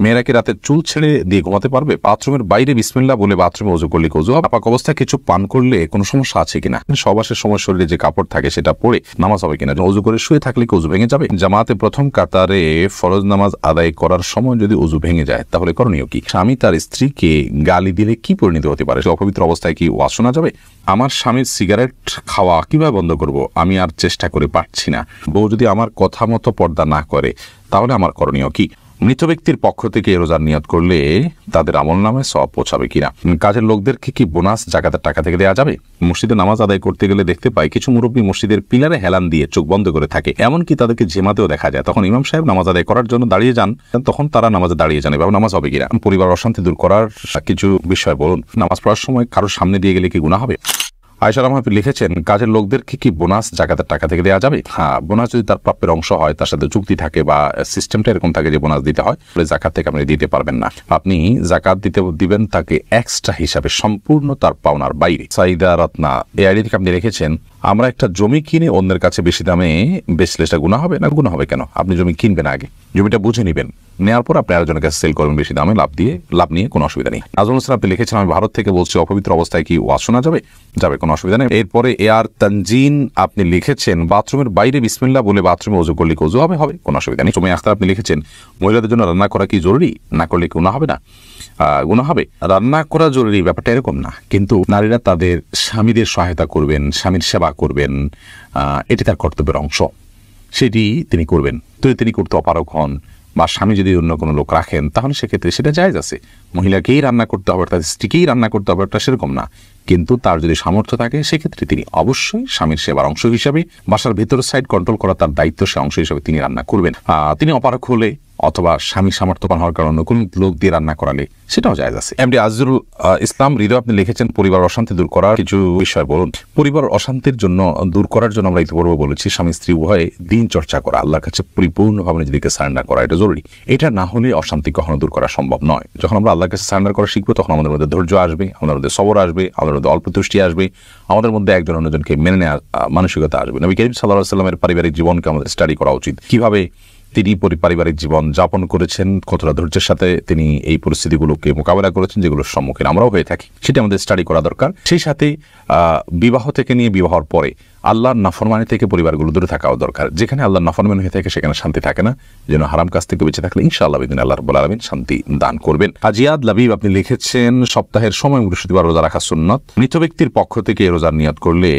মেয়েরা কি রাতে চুল ছেড়ে দিয়ে ঘুমাতে পারবে? বাথরুমের বাইরে বিসমিল্লাহ বলে বাথরুমে ওযু করলে ওযু হবে? পাক অবস্থায় কিছু পান করলে কোনো সমস্যা আছে কিনা? সহবাসের সময় শরীরে যে কাপড় থাকে সেটা পরে নামাজ হবে কিনা? ওযু করে শুয়ে থাকলে কি ওযু ভেঙে যাবে? জামাতে প্রথম কাতারে ফরজ নামাজ আদায় করার সময় যদি ওযু ভেঙে যায় তাহলে করণীয় কি? স্বামী তার স্ত্রীকে গালি দিলে কি পরিণত হতে পারে? অপবিত্র অবস্থায় কি ওয়াজ শোনা যাবে? আমার স্বামীর সিগারেট খাওয়া কিভাবে বন্ধ করব? আমি আর চেষ্টা করে পারছি না। বউ যদি আমার কথা মতো পর্দা না করে তাহলে আমার করণীয় কি? মৃত ব্যক্তির পক্ষ থেকে রোজার নিয়ত করলে তাদের আমলনামায় সওয়াব পৌঁছাবে কিনা? কাজের লোকদেরকে কি বোনাস জাকাতের টাকা থেকে দেওয়া যাবে? মসজিদে নামাজ আদায় করতে গেলে দেখতে পাই কিছু মুরব্বী মসজিদের পিলারে হেলান দিয়ে চোখ বন্ধ করে থাকে, এমনকি তাদেরকে ঝেমাতেও দেখা যায়। তখন ইমাম সাহেব নামাজ আদায় করার জন্য দাঁড়িয়ে যান, তখন তারা নামাজে দাঁড়িয়ে যান। এভাবে নামাজ হবে কিনা? পরিবার অশান্তি দূর করার কিছু বিষয় বলুন। নামাজ পড়ার সময় কারোর সামনে দিয়ে গেলে কি গুনাহ হবে? আয়েশা রাহমাতুল্লাহ আপনি লিখেছেন, কাজের লোকদেরকে কি বোনাস জাকাতের টাকা থেকে দেওয়া যাবে? হ্যাঁ, বোনাস যদি তার প্রাপ্যের অংশ হয়, তার সাথে চুক্তি থাকে বা সিস্টেমটা এরকম থাকে যে বোনাস দিতে হয়, জাকাত থেকে আপনি দিতে পারবেন না। আপনি জাকাত দিবেন তাকে এক্সট্রা হিসাবে, সম্পূর্ণ তার পাওনার বাইরে। সাইদা রত্না এই আইডি থেকে আপনি লিখেছেন, আমরা একটা জমি কিনে অন্যের কাছে বেশি দামে বেচলে সেটা গুনাহ হবে না? গুনাহ হবে কেন? আপনি জমি কিনবেন, আগে জমিটা বুঝে নেবেন, নেওয়ার পর আপনি আরেকজনের কাছে সেল করবেন বেশি দামে, লাভ নিয়ে কোনো অসুবিধা নেই। নাজমুল হোসেন আপনি লিখেছেন, আমি ভারত থেকে বলছি, অপবিত্র অবস্থায় কি ওয়াজ শোনা যাবে? যাবে, কোনো অসুবিধা নেই। এরপরে এআর তানজিন আপনি লিখেছেন, বাথরুমের বাইরে বিসমিল্লাহ বলে বাথরুমে ওযু করলে ওযু হবে? হবে, কোনো অসুবিধা নেই। সুমাইয়া আখতার আপনি লিখেছেন, মহিলাদের জন্য রান্না করা কি জরুরি? না করলে গুনাহ হবে না? গুনাহ হবে। রান্না করা জরুরি ব্যাপারটা এরকম না, কিন্তু নারীরা তাদের স্বামীদের সহায়তা করবেন, স্বামীর সেবা করবেন, এটি তার কর্তব্যের অংশ, সেটি তিনি করবেন। যদি তিনি করতে অপারগ হন বা স্বামী যদি অন্য কোনো লোক রাখেন, তাহলে সেক্ষেত্রে সেটা জায়েজ আছে। মহিলাকেই রান্না করতে হবে, তার স্ত্রীকেই রান্না করতে হবে, এটা সেরকম না। কিন্তু তার যদি সামর্থ্য থাকে, সেক্ষেত্রে তিনি অবশ্যই স্বামীর সেবার অংশ হিসাবে, বাসার ভেতরের সাইড কন্ট্রোল করা তার দায়িত্ব, সে অংশ হিসাবে তিনি রান্না করবেন। তিনি অপারগ হলে অথবা স্বামী সামর্থ্যবান হওয়ার কারণে কোন লোক দিয়ে রান্না করালে সেটাও জায়েজ আছে। এমডি আজিজুল ইসলাম হৃদয় আপনি লিখেছেন, পরিবার অশান্তি দূর করার কিছু বিষয় বলুন। পরিবার অশান্তির জন্য দূর করার জন্য আমরা ইতিপূর্বে বলেছি, স্বামী স্ত্রী উভয়ে দিন চর্চা করা, আল্লাহর কাছে পরিপূর্ণভাবে নিজেকে সারেন্ডার করা, এটা জরুরি। এটা না হলে অশান্তি কখনো দূর করা সম্ভব নয়। যখন আমরা আল্লাহর কাছে সারেন্ডার করা শিখবো, তখন আমাদের মধ্যে ধৈর্য আসবে, আমাদের মধ্যে সবর আসবে, আমাদের মধ্যে অল্প তুষ্টি আসবে, আমাদের মধ্যে একজন অন্যজনকে মেনে নেওয়ার মানসিকতা আসবে। নবী করিম সাল্লাল্লাহু আলাইহি ওয়াসাল্লামের পারিবারিক জীবনকে আমাদের স্টাডি করা উচিত। কিভাবে তিনি পারিবারিক জীবন যাপন করেছেন, কতটা ধৈর্যের সাথে তিনি এই পরিস্থিতিগুলোকে মোকাবেলা করেছেন, যেগুলোর সম্মুখীন আমরাও হয়ে থাকি, সেটা আমাদের স্টাডি করা দরকার। সেই সাথে বিবাহ থেকে নিয়ে বিবাহর পরে আল্লাহর নাফরমানি থেকে পরিবারগুলো দূরে থাকাও দরকার। যেখানে আল্লাহর নাফরমানি হয়ে থাকে সেখানে শান্তি থাকে না। যেন হারাম কাজ থেকে বেঁচে থাকলে ইনশাআল্লাহ বিদিন আল্লাহ রাব্বুল আলামিন শান্তি দান করবেন। আজিয়াদ লাবিব আপনি লিখেছেন, সপ্তাহের সময় বৃহস্পতিবার রোজা রাখা সুন্নত। মৃত ব্যক্তির পক্ষ থেকে রোজার নিয়ত করলে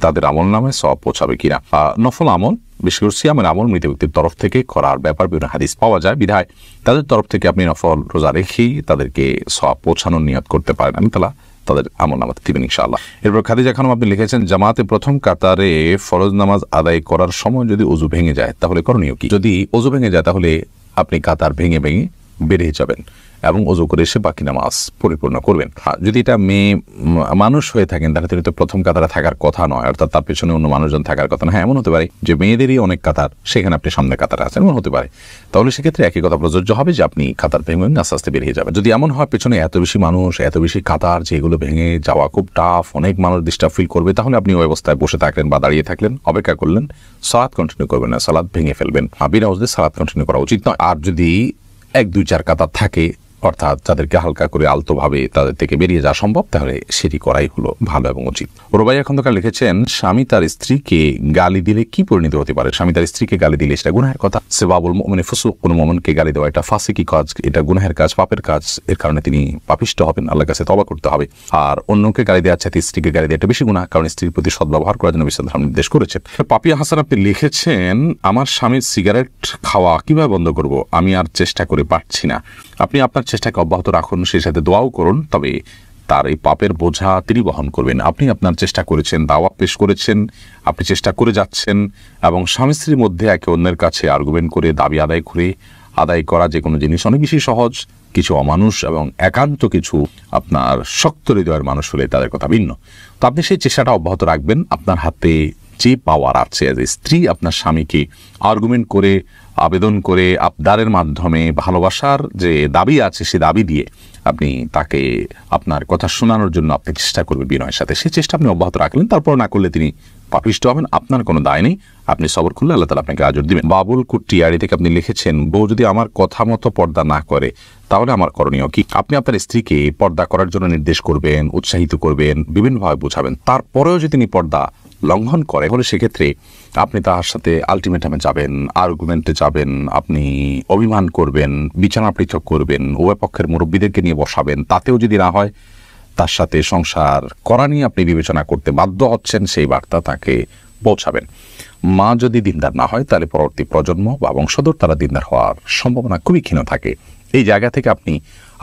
তাদের আমলনামায় সওয়াব পৌঁছাবে কিনা? নফল আমল, বিশেষ করে সিয়ামের আমল মৃত ব্যক্তির তরফ থেকে করার ব্যাপার বিভিন্ন হাদিস পাওয়া যায়, বিধায় তাদের তরফ থেকে আপনি নফল রোজা রেখেই তাদেরকে সওয়াব পৌঁছানোর নিয়ত করতে পারেন। আমি তাআলা তাদের আমলনামাতে দিবেন ইনশাআল্লাহ। এরপর খাদিজা খানম আপনি লিখেছেন, জামাতে প্রথম কাতারে ফরজ নামাজ আদায় করার সময় যদি ওযু ভেঙে যায় তাহলে করণীয় কি? যদি ওযু ভেঙে যায় তাহলে আপনি কাতার ভেঙে বেরিয়ে যাবেন এবং ওযু করে এসে বাকি নামাজ পরিপূর্ণ করবেন। যদি এটা মেয়ে মানুষ হয়ে থাকেন তাহলে তিনি তো প্রথম কাতারে থাকার কথা নয়, অর্থাৎ তার পেছনে অন্য মানুষজন থাকার কথা না। হ্যাঁ, এমন হতে পারে যে মেয়েদেরই অনেক কাতার, সেখানে আপনি সামনে কাতারে আছেন, এমন হতে পারে। তাহলে সেক্ষেত্রে একই কথা প্রযোজ্য হবে যে আপনি কাতার ভেঙে আস্তে আস্তে বেরিয়ে যাবেন। যদি এমন হয় পেছনে এত বেশি মানুষ, এত বেশি কাতার, যেগুলো ভেঙে যাওয়া খুব টাফ, অনেক মানুষ ডিস্টার্ব ফিল করবে, তাহলে আপনি ওই অবস্থায় বসে থাকলেন বা দাঁড়িয়ে থাকলেন, অপেক্ষা করলেন, সালাত কন্টিনিউ করবেন না, সালাত ভেঙে ফেলবেন। বিনা ওযুতে সালাত কন্টিনিউ করা উচিত নয়। আর যদি 1-2-4 কাতার থাকে, অর্থাৎ যাদেরকে হালকা করে আলতোভাবে তাদের থেকে বেরিয়ে যাওয়া সম্ভব, তাহলে সেটি করাই হলো ভালো এবং উচিত। রুবাইয়া খন্দকার লিখেছেন, স্বামী তার স্ত্রীকে গালি দিলে কি পরিণত হতে পারে? স্বামী তার স্ত্রীকে গালি দিলে সেটা গুনাহের কথা। সিবাবুল মুমিনি ফুসুক, কোন মুমিনকে গালি দেওয়া এটা ফাসিকি কাজ, এটা গুনাহের কাজ, পাপের কাজ। এর কারণে তিনি পাপিষ্ট হবেন, আল্লাহর কাছে তওবা করতে হবে। আর অন্যকে গালি দেওয়ার চাইতে স্ত্রীকে গালি দেওয়া এটা বেশি গুনাহ, কারণ স্ত্রীর প্রতি সদ্ব্যবহার করার জন্য বিশ্বধর্ম নির্দেশ করেছেন। পাপিয়া হাসান আপনি লিখেছেন, আমার স্বামীর সিগারেট খাওয়া কিভাবে বন্ধ করব? আমি আর চেষ্টা করে পারছি না। আপনি আপনার চেষ্টাকে অব্যাহত রাখুন, সেই সাথে দোয়াও করুন, তবে তার এই পাপের বোঝা তিনি বহন করবেন। আপনি আপনার চেষ্টা করেছেন, দাওয়াত পেশ করেছেন, আপনি চেষ্টা করে যাচ্ছেন, এবং স্বামী স্ত্রীর মধ্যে একে অন্যের কাছে আর্গুমেন্ট করে দাবি আদায় করা যে কোনো জিনিস অনেক বেশি সহজ। কিছু অমানুষ এবং একান্ত কিছু আপনার শক্ত হৃদয়ের মানুষ হলে তাদের কথা ভিন্ন। তো আপনি সেই চেষ্টাটা অব্যাহত রাখবেন। আপনার হাতে যে পাওয়ার আছে, এজ এ স্ত্রী আপনার স্বামীকে আর্গুমেন্ট করে, আবেদন করে, আবদারের মাধ্যমে, ভালোবাসার যে দাবি আছে সে দাবি দিয়ে আপনি তাকে আপনার কথা শোনানোর জন্য আপনি চেষ্টা করবেন বিনয়ের সাথে। সেই চেষ্টা আপনি অব্যাহত রাখলেন, তারপর না করলে তিনি পাপিষ্ট হবেন, আপনার কোনো দায় নেই। আপনি সবর করলে আল্লাহ তাআলা আপনাকে আজর দিবেন। বাবুল কুট্টিয়ারি থেকে আপনি লিখেছেন, বউ যদি আমার কথা মতো পর্দা না করে তাহলে আমার করণীয় কি? আপনি আপনার স্ত্রীকে পর্দা করার জন্য নির্দেশ করবেন, উৎসাহিত করবেন, বিভিন্নভাবে বোঝাবেন। তারপরেও যদি তিনি পর্দা লঙ্ঘন করে তাহলে সেক্ষেত্রে আপনি তার সাথে আলটিমেটামে যাবেন, আর্গুমেন্টে যাবেন, আপনি অভিমান করবেন, বিছানা পৃথক করবেন, উভয় পক্ষের মুরব্বীদেরকে নিয়ে বসাবেন। তাতেও যদি না হয়, তার সাথে সংসার করা নিয়ে আপনি বিবেচনা করতে বাধ্য হচ্ছেন, সেই বার্তা তাকে পৌঁছাবেন। মা যদি দিনদার না হয় তাহলে পরবর্তী প্রজন্ম বা বংশধর তারা দিনদার হওয়ার সম্ভাবনা খুবই ক্ষীণ থাকে। এই জায়গা থেকে আপনি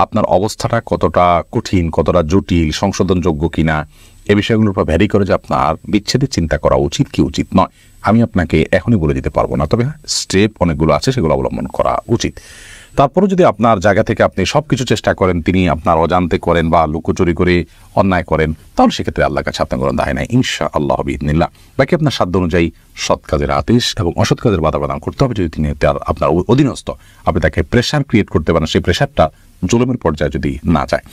আপনার অবস্থাটা কতটা কঠিন, কতটা জটিল, সংশোধনযোগ্য কিনা এ বিষয়গুলোর উপর ভ্যারি করে যে আপনার বিচ্ছেদের চিন্তা করা উচিত কি উচিত নয়, আমি আপনাকে এখনই বলে দিতে পারবো না। তবে স্টেপ অনেকগুলো আছে, সেগুলো অবলম্বন করা উচিত। তারপরে যদি আপনার জায়গা থেকে আপনি সবকিছু চেষ্টা করেন, তিনি আপনার অজান্তে করেন বা লুকোচুরি করে অন্যায় করেন, তাহলে সেক্ষেত্রে আল্লাহর কাছে আপনার কোনো দায় নাই, ইনশাআল্লাহ বিইذনিল্লাহ। বাকি আপনার সাধ্য অনুযায়ী সৎ কাজের আদেশ এবং অসৎ কাজের বাধা প্রদান করতে হবে। যদি তিনি আপনার অধীনস্থ, আপনি তাকে প্রেশার ক্রিয়েট করতে পারেন, সেই প্রেশারটা জুলুমের পর্যায়ে যদি না যায়।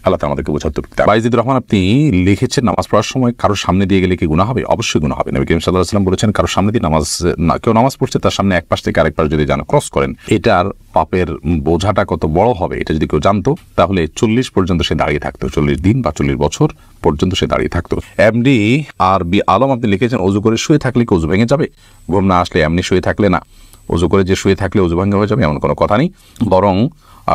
আল্লাহ তাআলা আমাদেরকে বোঝাতে পারেন। বাইজিদ রহমান আপনি লিখেছেন, নামাজ পড়ার সময় কারোর সামনে দিয়ে গেলে কি গুনাহ হবে? অবশ্যই গুনাহ হবে। নবী করিম সাল্লাল্লাহু আলাইহি ওয়াসাল্লাম বলেছেন, কারোর সামনে দিয়ে কেউ নামাজ পড়ছে, তার সামনে এক পাশ থেকে আরেক পাশ যদি ক্রস করেন, এটার পাপের বোঝাটা কত বড় হবে এটা যদি কেউ জানতো, তাহলে 40 পর্যন্ত সে দাঁড়িয়ে থাকতো, 40 দিন বা 40 বছর পর্যন্ত সে দাঁড়িয়ে থাকতো। এমডি আর বি আলম আপনি লিখেছেন, অজু করে শুয়ে থাকলে কি অজু ভেঙে যাবে? ঘুম না আসলে এমনি শুয়ে থাকলে না, অজু করে যে শুয়ে থাকলে অজু ভঙ্গ হয়ে যাবে এমন কোনো কথা নেই। বরং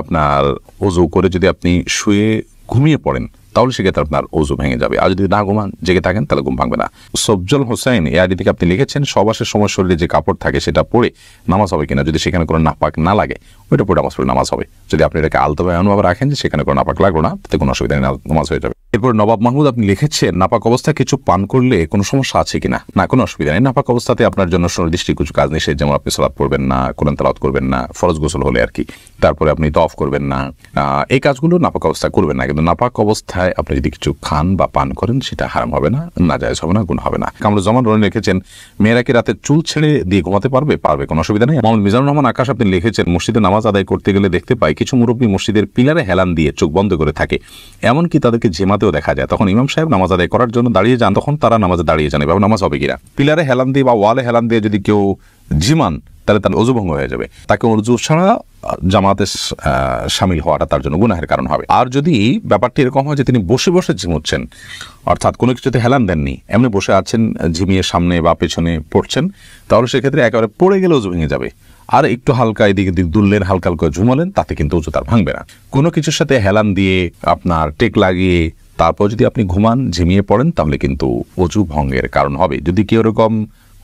আপনার অজু করে যদি আপনি শুয়ে ঘুমিয়ে পড়েন তাহলে সেক্ষেত্রে আপনার অজু ভেঙে যাবে। আর যদি না ঘুমান, জেগে থাকেন, তাহলে ঘুম ভাঙবে না। সবজল হোসেন এআইডি থেকে আপনি লিখেছেন, সবাসের সময় শরীরে যে কাপড় থাকে সেটা পরে নামাজ হবে কিনা? যদি সেখানে কোনো নাপাক না লাগে, ওইটা পরে নামাজ হবে। যদি আপনি এটাকে আলতোভাবে অনুভব রাখেন যে সেখানে কোনো নাপাক লাগলো না, তাতে কোনো অসুবিধা নেই, নামাজ হয়ে যাবে। এরপর নবাব মাহমুদ আপনি লিখেছেন, নাপাক অবস্থায় কিছু পান করলে কোনো সমস্যা আছে কিনা? না, কোনো অসুবিধা নেই। নাপাক অবস্থাতে আপনার জন্য সুনির্দিষ্ট কিছু কাজ নিষেধ, যেমন আপনি সালাত পড়বেন না, কোরআন তেলাওয়াত করবেন না, ফরজ গোসল হলে আর কি, তারপরে আপনি তওয়াফ করবেন না, এই কাজগুলো নাপাক অবস্থায় করবেন না। কিন্তু নাপাক অবস্থায় আপনি যদি কিছু খান বা পান করেন, সেটা হারাম হবে না, নাজায়েজ হবে না, গুনাহ হবে না। কামরুজ্জামান রনি লিখেছেন, মেয়েরা কি রাতে চুল ছেড়ে দিয়ে ঘুমাতে পারবে? কোনো অসুবিধা নেই। মোহাম্মদ মিজানুর রহমান আকাশ আপনি লিখেছেন, মসজিদে নামাজ আদায় করতে গেলে দেখতে পাই কিছু মুরব্বী মসজিদের পিলারে হেলান দিয়ে চোখ বন্ধ করে থাকে, এমনকি তাদেরকে ঝিমাতেও দেখা যায়। তখন ইমাম সাহেব নামাজ আদায় করার জন্য দাঁড়িয়ে যান, তখন তারা নামাজে দাঁড়িয়ে যান, এভাবে নামাজ হবে কিনা? পিলারে হেলান দিয়ে বা ওয়ালে হেলান দিয়ে যদি কেউ ঝিমান, তাহলে তার অজু ভঙ্গ হয়ে যাবে। তাকে অজু ছাড়া জামাতে শামিল হওয়াটা তার জন্য গুনাহের কারণ হবে। আর যদি ব্যাপারটি এরকম হয় যে তিনি বসে বসে ঝিমুচ্ছেন, অর্থাৎ কোনো কিছুতে হেলান দেননি, এমনি বসে আছেন, ঝিমিয়ে সামনে বা পেছনে পড়ছেন, তাহলে সেক্ষেত্রে একেবারে পড়ে গেলে অজু ভেঙে যাবে। আর একটু হালকা এদিকে দুললেন, হালকা হালকা ঝুমালেন, তাতে কিন্তু অজু তার ভাঙবে না। কোনো কিছুর সাথে হেলান দিয়ে আপনার টেক লাগিয়ে তারপর যদি আপনি ঘুমান, ঝিমিয়ে পড়েন, তাহলে কিন্তু অজু ভঙ্গের কারণ হবে। যদি কেউ এরকম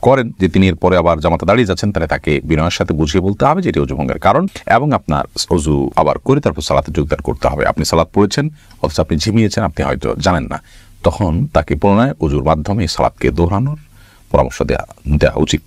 করেন যে তিনি এরপরে আবার জামাতে দাঁড়িয়ে যাচ্ছেন, তাহলে তাকে বিনয়ের সাথে বুঝিয়ে বলতে হবে যে এটি অজু ভঙ্গের কারণ, এবং আপনার অজু আবার করে তারপর সালাতে যোগদান করতে হবে। আপনি সালাত পড়েছেন অথচ আপনি ঝিমিয়েছেন, আপনি হয়তো জানেন না, তখন তাকে পুনরায় অজুর মাধ্যমে সালাতকে দোহরানোর পরামর্শ দেওয়া উচিত।